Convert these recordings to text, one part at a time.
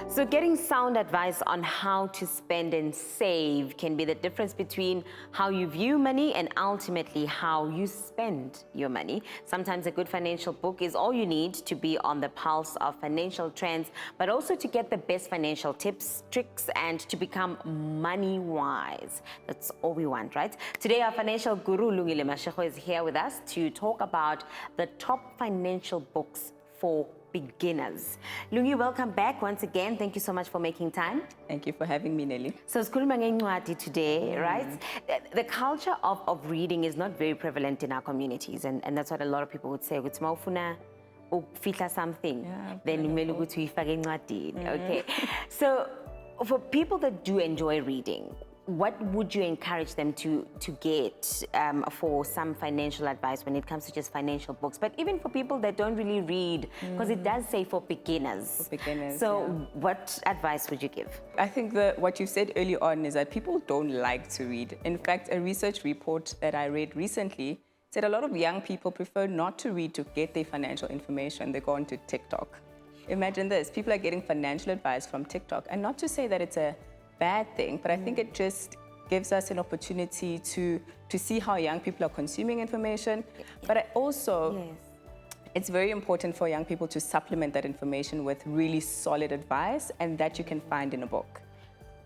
So getting sound advice on how to spend and save can be the difference between how you view money and ultimately how you spend your money. Sometimes a good financial book is all you need to be on the pulse of financial trends, but also to get the best financial tips, tricks, and to become money wise. That's all we want, right? Today, our financial guru, Lungile Mashego, is here with us to talk about the top financial books for beginners. Lungi, welcome back once again. Thank you so much for making time. Thank you for having me, Nelly. So, sikhuluma ngencwadi today, right? The culture of reading is not very prevalent in our communities, and that's what a lot of people would say. Ukuthi mawufuna ukufihla something, then kumele ukuthi uyifake encwadini. Okay. So, for people that do enjoy reading, what would you encourage them to get for some financial advice when it comes to just financial books? But even for people that don't really read, because it does say for beginners. For beginners, So what advice would you give? I think that what you said early on is that people don't like to read. In fact, a research report that I read recently said a lot of young people prefer not to read to get their financial information. They go onto TikTok. Imagine this, people are getting financial advice from TikTok. And not to say that it's a bad thing, but I think it just gives us an opportunity to see how young people are consuming information. But it's very important for young people to supplement that information with really solid advice, and that you can find in a book.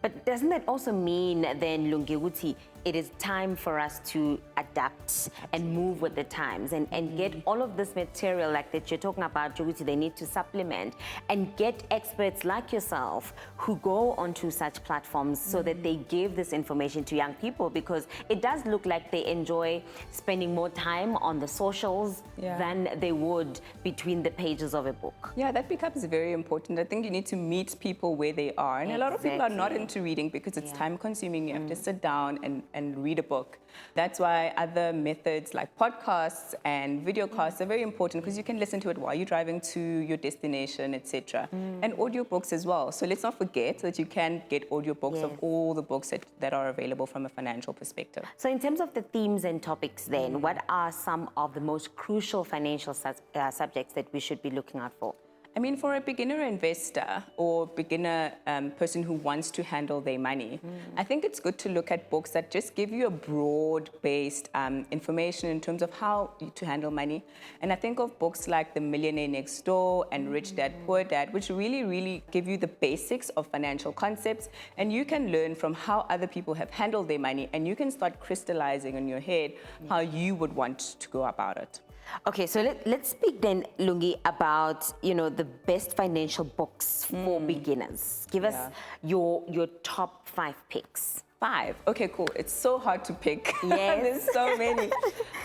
But doesn't that also mean then, Lungi Wuti, it is time for us to adapt and move with the times and get all of this material like that you're talking about, Juguti, they need to supplement and get experts like yourself who go onto such platforms so that they give this information to young people, because it does look like they enjoy spending more time on the socials than they would between the pages of a book. Yeah, that becomes very important. I think you need to meet people where they are. And a lot of people are not into reading because it's time consuming. You have to sit down and read a book. That's why other methods like podcasts and videocasts are very important, because you can listen to it while you're driving to your destination, etc. And audiobooks as well. So let's not forget that you can get audiobooks of all the books that are available from a financial perspective. So in terms of the themes and topics then, what are some of the most crucial financial subjects that we should be looking out for? I mean, for a beginner investor or beginner person who wants to handle their money, I think it's good to look at books that just give you a broad-based information in terms of how to handle money. And I think of books like The Millionaire Next Door and Rich Dad, Poor Dad, which really give you the basics of financial concepts. And you can learn from how other people have handled their money, and you can start crystallizing in your head how you would want to go about it. Okay, so let's speak then, Lungi, about the best financial books for beginners. Give us your top 5 picks. 5. Okay, cool. It's so hard to pick. Yes. There's so many.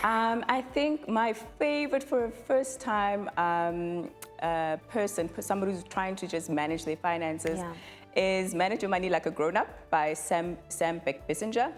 I think my favorite for a first-time person, somebody who's trying to just manage their finances, is Manage Your Money Like a Grown-Up by Sam Beck-Bissinger.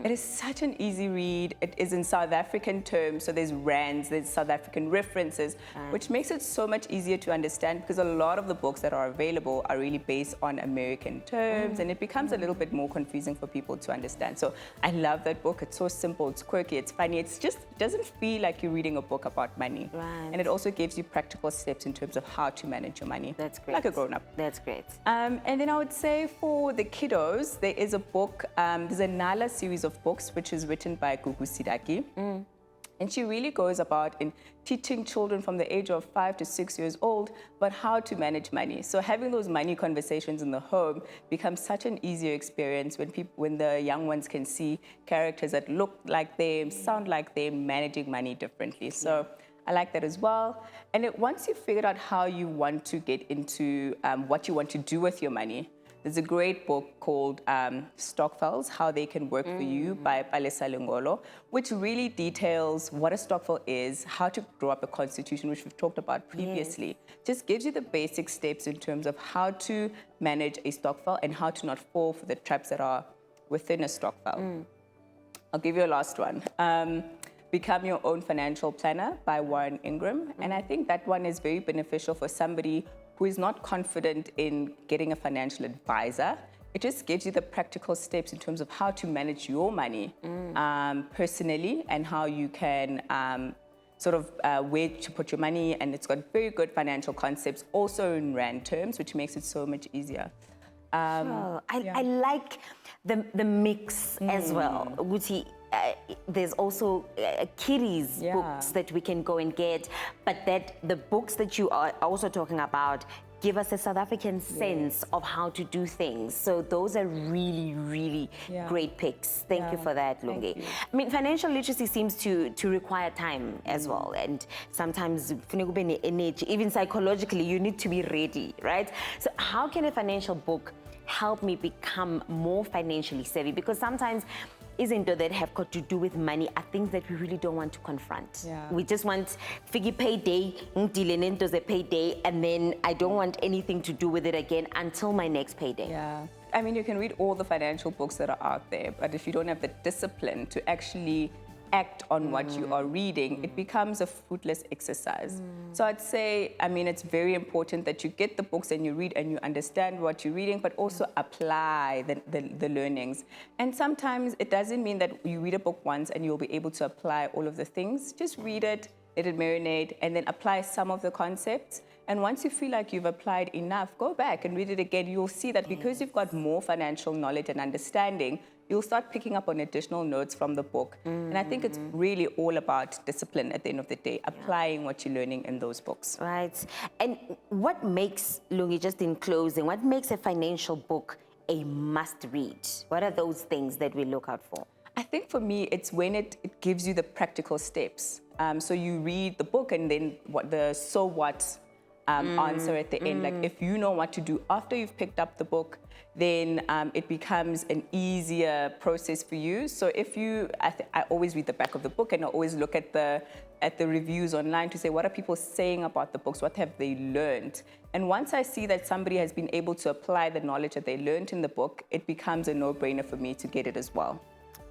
It is such an easy read. It is in South African terms, so there's rands, there's South African references, which makes it so much easier to understand, because a lot of the books that are available are really based on American terms, and it becomes a little bit more confusing for people to understand. So I love that book. It's so simple, it's quirky, it's funny. It's just, it doesn't feel like you're reading a book about money. Right. And it also gives you practical steps in terms of how to manage your money. That's great. Like a grown-up. That's great. And then I would say for the kiddos, there is a book, there's a Nala series of books, which is written by Gugu Sidaki. And she really goes about in teaching children from the age of 5 to 6 years old about how to manage money. So having those money conversations in the home becomes such an easier experience when the young ones can see characters that look like them, sound like them, managing money differently. So I like that as well. And once you've figured out how you want to get into what you want to do with your money, there's a great book called Stokvels, How They Can Work for You by Palesa Lengolo, which really details what a stokvel is, how to draw up a constitution, which we've talked about previously. Just gives you the basic steps in terms of how to manage a stokvel and how to not fall for the traps that are within a stokvel. I'll give you a last one. Become Your Own Financial Planner by Warren Ingram. And I think that one is very beneficial for somebody who is not confident in getting a financial advisor. It just gives you the practical steps in terms of how to manage your money personally, and how you can sort of where to put your money, and it's got very good financial concepts, also in rand terms, which makes it so much easier. I like the mix as well. Guti, there's also kiddies books that we can go and get, but that the books that you are also talking about give us a South African sense of how to do things. So those are really, really great picks. Thank you for that, Lungi. I mean, financial literacy seems to require time as well. And sometimes, even psychologically, you need to be ready, right? So how can a financial book help me become more financially savvy? Because sometimes izinto that have got to do with money are things that we really don't want to confront. We just want figgy payday, ngidile a payday, and then I don't want anything to do with it again until my next payday. I mean, you can read all the financial books that are out there, but if you don't have the discipline to actually act on what you are reading, it becomes a fruitless exercise. So I'd say, I mean, it's very important that you get the books and you read and you understand what you're reading, but also apply the learnings. And sometimes it doesn't mean that you read a book once and you'll be able to apply all of the things. Just read it, let it marinate, and then apply some of the concepts. And once you feel like you've applied enough, go back and read it again. You'll see that because you've got more financial knowledge and understanding, you'll start picking up on additional notes from the book. And I think it's really all about discipline at the end of the day, applying what you're learning in those books. Right. And what makes, Lungi, just in closing, what makes a financial book a must read? What are those things that we look out for? I think for me, it's when it gives you the practical steps. So you read the book and then what the so what answer at the end. Like if you know what to do after you've picked up the book, then it becomes an easier process for you. So if you, I always read the back of the book and I always look at the reviews online to say, what are people saying about the books? What have they learned? And once I see that somebody has been able to apply the knowledge that they learned in the book, it becomes a no-brainer for me to get it as well.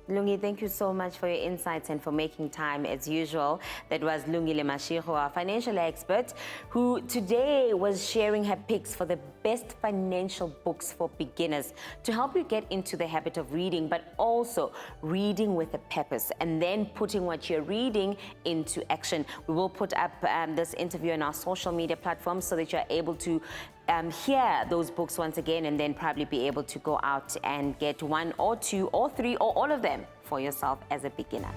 Lungi, thank you so much for your insights and for making time as usual. That was Lungile Mashego, our financial expert, who today was sharing her picks for the best financial books for beginners to help you get into the habit of reading, but also reading with a purpose and then putting what you're reading into action. We will put up this interview on our social media platforms so that you're able to hear those books once again and then probably be able to go out and get one or two or three or all of them for yourself as a beginner.